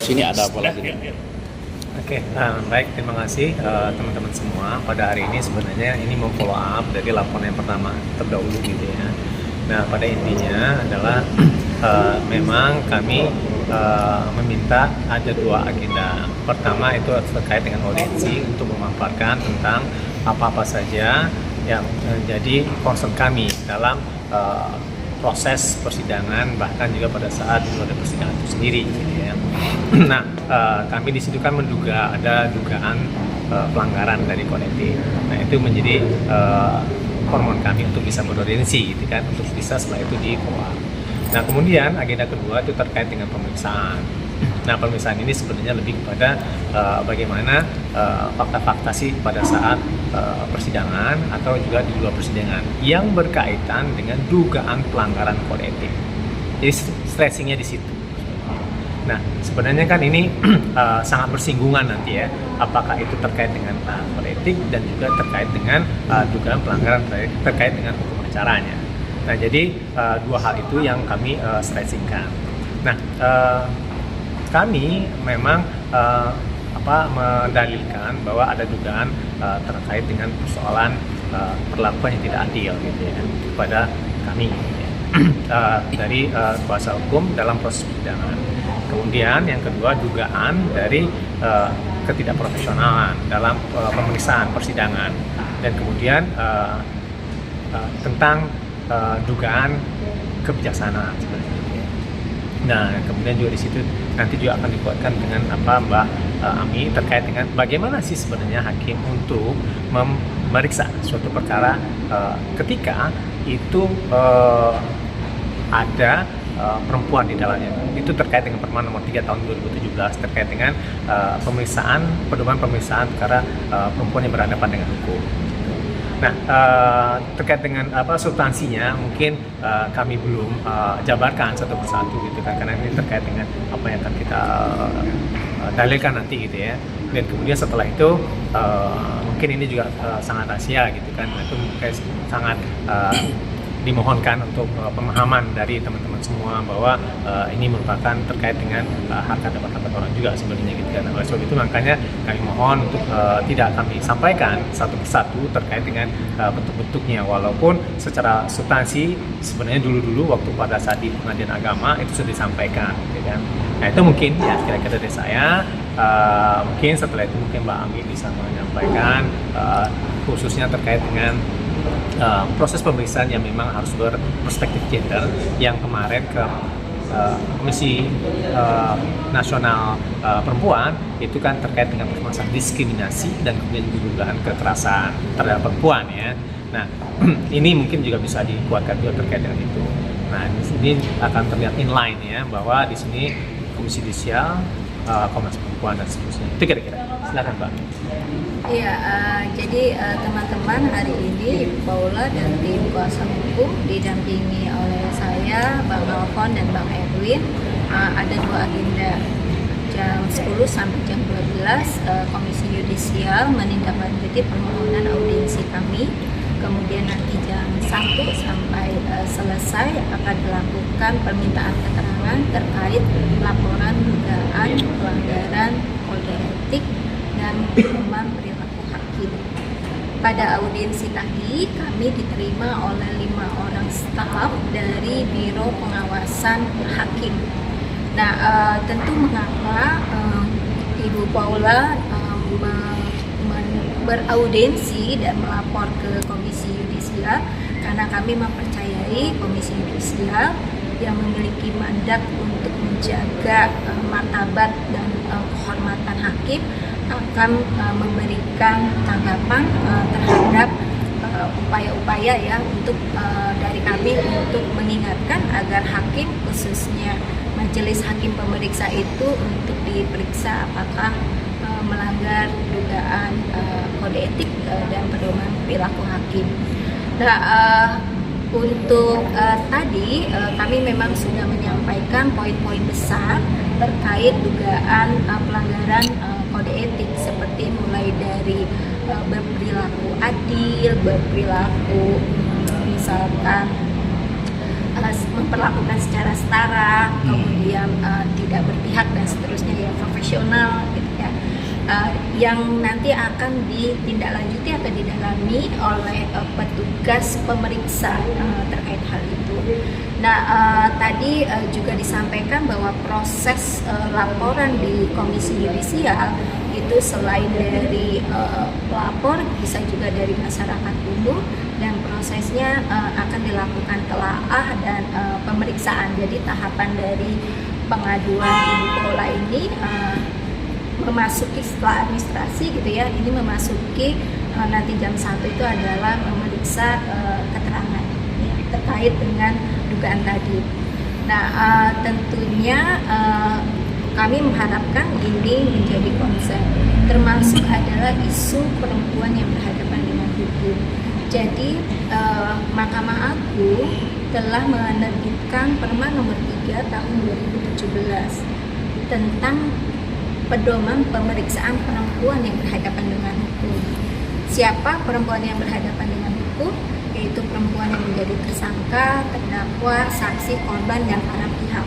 sini ada apa lagi nih? Oke, baik, terima kasih teman-teman semua. Pada hari ini sebenarnya ini mau follow up dari laporan yang pertama terdahulu gitu ya. Nah, pada intinya adalah memang kami meminta ada dua agenda. Pertama itu terkait dengan audiensi untuk memaparkan tentang apa-apa saja yang menjadi concern kami dalam proses persidangan, bahkan juga pada saat itu ada persidangan itu sendiri gitu ya. Nah, kami di situ kan menduga ada dugaan pelanggaran dari kode etik. Nah, itu menjadi hormon kami untuk bisa berorientasi gitu kan, untuk bisa setelah itu di follow up. Nah, kemudian agenda kedua itu terkait dengan pemeriksaan. Nah, pemeriksaan ini sebenarnya lebih kepada bagaimana fakta-fakta sih pada saat persidangan atau juga di luar persidangan yang berkaitan dengan dugaan pelanggaran kode etik. Jadi stressingnya di situ. Nah, sebenarnya kan ini sangat bersinggungan nanti ya, apakah itu terkait dengan kode etik dan juga terkait dengan dugaan pelanggaran terkait dengan hukum acaranya. Nah, jadi dua hal itu yang kami stressingkan. Nah, kami memang mendalilkan bahwa ada dugaan terkait dengan persoalan perlakuan yang tidak adil gitu ya kepada kami ya. Dari kuasa hukum dalam proses persidangan. Kemudian yang kedua dugaan dari ketidakprofesionalan dalam pemeriksaan persidangan, dan kemudian tentang dugaan kebijaksanaan sebenarnya. Nah, kemudian juga di situ nanti juga akan dikuatkan dengan Mbak Ami terkait dengan bagaimana sih sebenarnya hakim untuk memeriksa suatu perkara ketika itu ada perempuan di dalamnya. Itu terkait dengan Permen Nomor 3 Tahun 2017 terkait dengan pedoman pemeriksaan perkara perempuan yang berhadapan dengan hukum. Nah, terkait dengan substansinya mungkin kami belum jabarkan satu persatu gitu kan, karena ini terkait dengan apa yang akan kita dalilkan nanti gitu ya. Dan kemudian setelah itu mungkin ini juga sangat rahasia gitu kan, itu sangat dimohonkan untuk pemahaman dari teman-teman semua bahwa ini merupakan terkait dengan hak dapat orang juga sebenarnya gitu kan. Oleh sebab itu makanya kami mohon untuk tidak kami sampaikan satu persatu terkait dengan bentuk-bentuknya, walaupun secara substansi sebenarnya dulu waktu pada saat di pengadilan agama itu sudah disampaikan gitu kan. Nah, itu mungkin ya kira-kira dari saya. Mungkin setelah itu mungkin Mbak Ami bisa menyampaikan khususnya terkait dengan proses pemeriksaan yang memang harus berperspektif gender yang kemarin ke Komisi Nasional Perempuan itu kan terkait dengan permasalahan diskriminasi dan kemudian juga dugaan kekerasan terhadap perempuan ya. Nah, ini mungkin juga bisa dikuatkan juga terkait dengan itu. Nah, di sini akan terlihat inline ya bahwa di sini Komisi Judisial, Komnas Perempuan dan seterusnya. Itu kira-kira. Silakan Mbak. Iya, jadi teman-teman hari ini Paula dan tim kuasa hukum didampingi oleh saya, Bang Alfon dan Bang Edwin. Ada dua agenda. Jam 10 sampai jam 12 Komisi Yudisial menindaklanjuti permohonan audiensi kami. Kemudian nanti jam 1 sampai selesai akan dilakukan permintaan keterangan terkait laporan dugaan pelanggaran kode etik dan pedoman perilaku hakim. Pada audiensi tadi kami diterima oleh 5 orang staf dari Biro Pengawasan Hakim. Nah, tentu mengapa Ibu Paula beraudiensi dan melapor ke Komisi Yudisial, karena kami mempercayai Komisi Yudisial yang memiliki mandat untuk menjaga martabat dan kehormatan hakim akan memberikan tanggapan terhadap upaya-upaya ya untuk dari kami untuk mengingatkan agar hakim, khususnya majelis hakim pemeriksa itu untuk diperiksa apakah melanggar dugaan kode etik dan pedoman perilaku hakim. Nah, untuk tadi kami memang sudah menyampaikan poin-poin besar terkait dugaan pelanggaran kode etik, seperti mulai dari berperilaku adil, berperilaku misalkan memperlakukan secara setara, kemudian tidak berpihak dan seterusnya, ya profesional gitu ya. Yang nanti akan ditindaklanjuti atau didalami oleh petugas pemeriksa terkait hal itu. Nah, tadi juga disampaikan bahwa proses laporan di Komisi Yudisial itu selain dari pelapor bisa juga dari masyarakat umum, dan prosesnya akan dilakukan telaah dan pemeriksaan. Jadi tahapan dari pengaduan Ibu Paula ini memasuki setelah administrasi gitu ya, ini memasuki nanti jam 1 itu adalah memeriksa keterangan ya, terkait dengan dugaan tadi. Nah, tentunya kami mengharapkan ini menjadi konsen, termasuk adalah isu perempuan yang berhadapan dengan hukum. Jadi Mahkamah Agung telah menerbitkan Perma nomor 3 tahun 2017 tentang pedoman pemeriksaan perempuan yang berhadapan dengan hukum. Siapa perempuan yang berhadapan dengan hukum? Yaitu perempuan yang menjadi tersangka, terdakwa, saksi, korban, dan para pihak.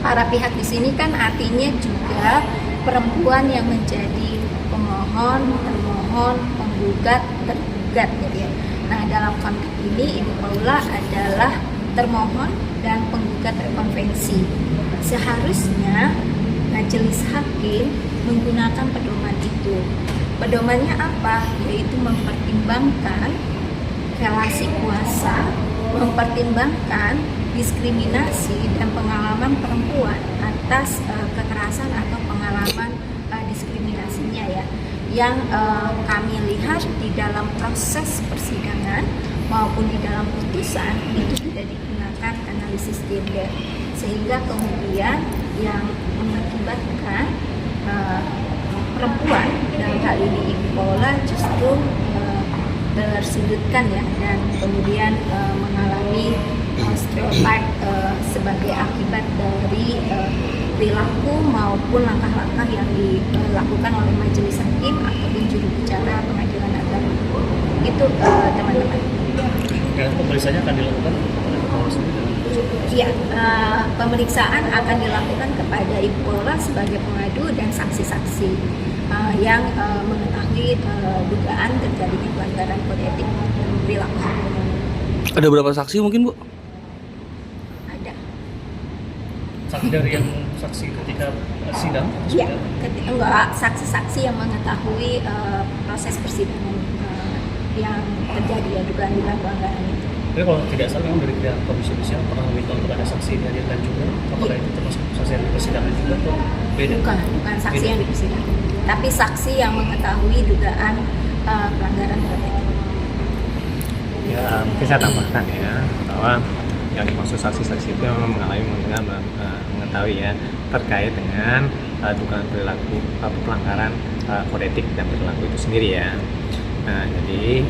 Para pihak di sini kan artinya juga perempuan yang menjadi pemohon, termohon, penggugat, tergugat gitu ya. Nah, dalam konteks ini Ibu Paula adalah termohon dan penggugat rekonvensi. Seharusnya majelis hakim menggunakan pedoman itu. Pedomannya apa? Yaitu mempertimbangkan relasi kuasa, mempertimbangkan diskriminasi dan pengalaman perempuan atas kekerasan atau pengalaman diskriminasinya ya. Yang kami lihat di dalam proses persidangan maupun di dalam putusan itu tidak digunakan analisis gender, sehingga kemudian yang mengakibatkan perempuan dalam hal ini Ibu Paula justru tersudutkan ya, dan kemudian mengalami stereotip sebagai akibat dari perilaku maupun langkah-langkah yang dilakukan oleh majelis hakim ataupun juru bicara pengadilan agama. Itu teman-teman. Dan pemeriksaannya akan dilakukan oleh Paula sendiri. Iya, pemeriksaan akan dilakukan kepada Ibu Paula sebagai pengadu dan saksi-saksi yang mengetahui dugaan terjadinya pelanggaran kode etik dan perilaku hakim. Ada berapa saksi mungkin, Bu? Ada. Saksi dari yang saksi ketika sidang? Iya, enggak, saksi-saksi yang mengetahui proses persidangan yang terjadi ya, dugaan pelanggaran itu. Tapi kalau tidak salah memang dari pihak Komisi Yudisial pernah meminta untuk ada saksi dihadirkan juga. Apakah itu termasuk saksi yang di persidangan juga atau beda? Bukan saksi yang di persidangan, tapi saksi yang mengetahui dugaan pelanggaran kode etik. Ya, mungkin saya tambahkan ya, bahwa yang dimaksud saksi-saksi itu memang mengalami mengetahui ya terkait dengan dugaan perilaku pelanggaran kode etik dan perilaku itu sendiri ya. Nah, jadi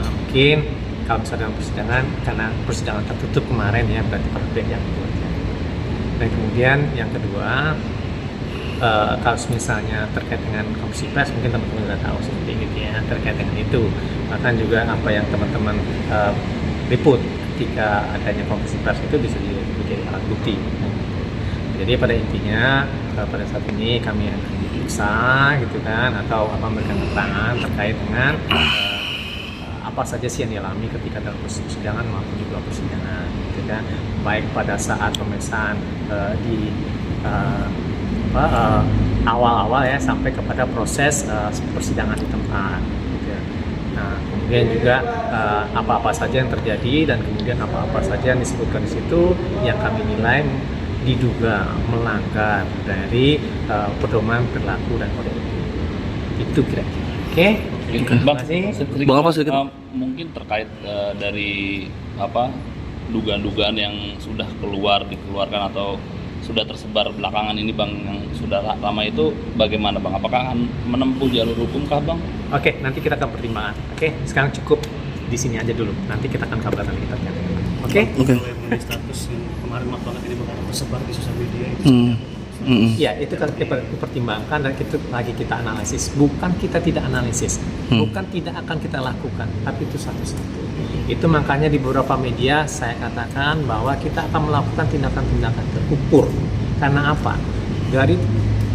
mungkin kalau misalnya dalam persidangan, karena persidangan tertutup kemarin ya, berarti konflik yang kedua. Dan kemudian yang kedua, kalau misalnya terkait dengan komisi pers, mungkin teman-teman sudah tahu seperti ini ya, terkait dengan itu. Bahkan juga apa yang teman-teman liput ketika adanya komisi pers itu bisa menjadi alat bukti. Jadi pada intinya pada saat ini kami akan diperiksa gitu kan, atau memberikan keterangan terkait dengan apa saja sih yang dialami ketika dalam proses persidangan maupun juga persidangan gitu kan, baik pada saat pemeriksaan di awal-awal ya sampai kepada proses persidangan di tempat gitu. Nah, kemudian juga apa-apa saja yang terjadi dan kemudian apa-apa saja yang disebutkan di situ yang kami nilai diduga melanggar dari pedoman perilaku dan kode etik. Itu kira-kira. Oke. Bang apa sedikit? Mungkin terkait dari dugaan-dugaan yang sudah dikeluarkan atau sudah tersebar belakangan ini Bang, yang sudah lama itu bagaimana Bang? Apakah akan menempuh jalur hukum kah Bang? Oke, nanti kita akan pertimbangkan. Oke, sekarang cukup di sini aja dulu. Nanti kita akan kabarkan kita terkait. Oke? Mengenai status yang kemarin banget ini bakal tersebar di sosial media itu Ya, itu kan kita pertimbangkan dan itu lagi kita analisis. Bukan kita tidak analisis, bukan tidak akan kita lakukan, tapi itu satu-satu. Itu makanya di beberapa media saya katakan bahwa kita akan melakukan tindakan-tindakan terukur. Karena apa? Dari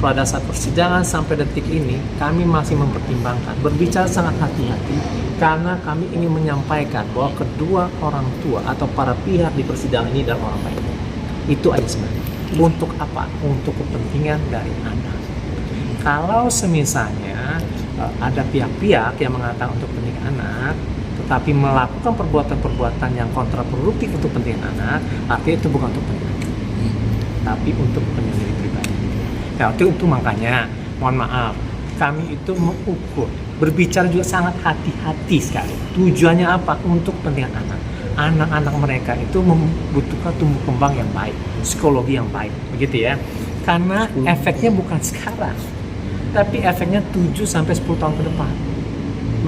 pada saat persidangan sampai detik ini, kami masih mempertimbangkan, berbicara sangat hati-hati, karena kami ingin menyampaikan bahwa kedua orang tua atau para pihak di persidangan ini adalah orang baik. Itu aja sebenarnya. Untuk apa? Untuk kepentingan dari anak. Kalau semisalnya ada pihak-pihak yang mengatakan untuk kepentingan anak, tetapi melakukan perbuatan-perbuatan yang kontraproduktif untuk kepentingan anak, artinya itu bukan untuk kepentingan anak, tapi untuk kepentingan diri pribadi. Nah, itu makanya, mohon maaf, kami itu mengukur, berbicara juga sangat hati-hati sekali. Tujuannya apa? Untuk kepentingan anak. Anak-anak mereka itu membutuhkan tumbuh kembang yang baik, psikologi yang baik, begitu ya. Karena efeknya bukan sekarang, tapi efeknya 7-10 tahun ke depan.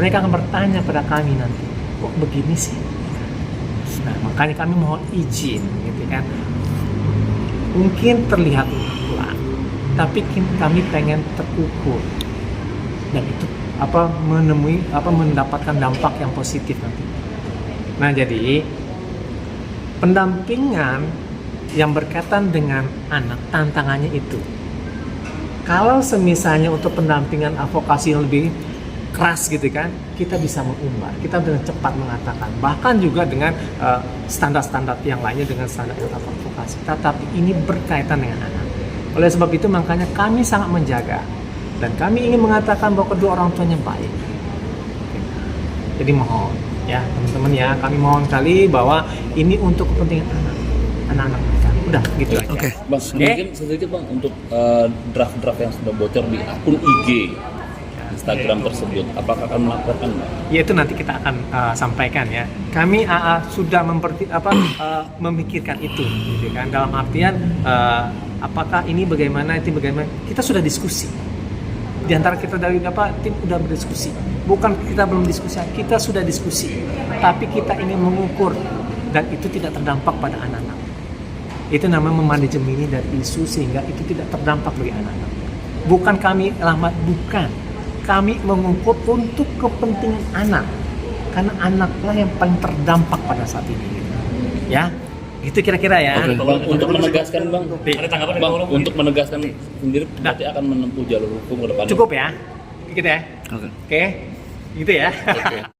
Mereka akan bertanya pada kami nanti, kok begini sih? Nah, makanya kami mohon izin, gitu kan. Mungkin terlihat pelan, tapi kami pengen terukur, dan itu mendapatkan dampak yang positif nanti. Nah, jadi pendampingan yang berkaitan dengan anak, tantangannya itu. Kalau semisalnya untuk pendampingan advokasi yang lebih keras gitu kan, kita bisa mengumbar, kita dengan cepat mengatakan, bahkan juga dengan standar-standar yang lainnya dengan standar advokasi. Tetapi ini berkaitan dengan anak. Oleh sebab itu makanya kami sangat menjaga dan kami ingin mengatakan bahwa kedua orang tuanya baik. Jadi mohon ya teman-teman ya, kami mohon kali bahwa ini untuk kepentingan anak-anak mereka. Udah gitu aja. Oke. Bang, mungkin sedikit bang untuk draft-draft yang sudah bocor di akun IG Instagram tersebut, apakah akan melaporkan bang? Ya itu nanti kita akan sampaikan ya. Kami sudah memikirkan itu, gitu kan. Dalam artian apakah ini bagaimana, itu bagaimana? Kita sudah diskusi. Di antara kita dari tim udah berdiskusi. Bukan kita belum diskusi, kita sudah diskusi. Tapi kita ingin mengukur dan itu tidak terdampak pada anak-anak. Itu namanya memanajemen ini dari isu sehingga itu tidak terdampak bagi anak-anak. Bukan kami bukan. Kami mengukur untuk kepentingan anak. Karena anaklah yang paling terdampak pada saat ini. Ya. Itu kira-kira ya. Bang, untuk menegaskan bang, Ada tanggapan bang, untuk menegaskan sendiri berarti akan menempuh jalur hukum ke depan. Cukup ya. Gitu ya. Oke. Oke. Gitu ya. Oke.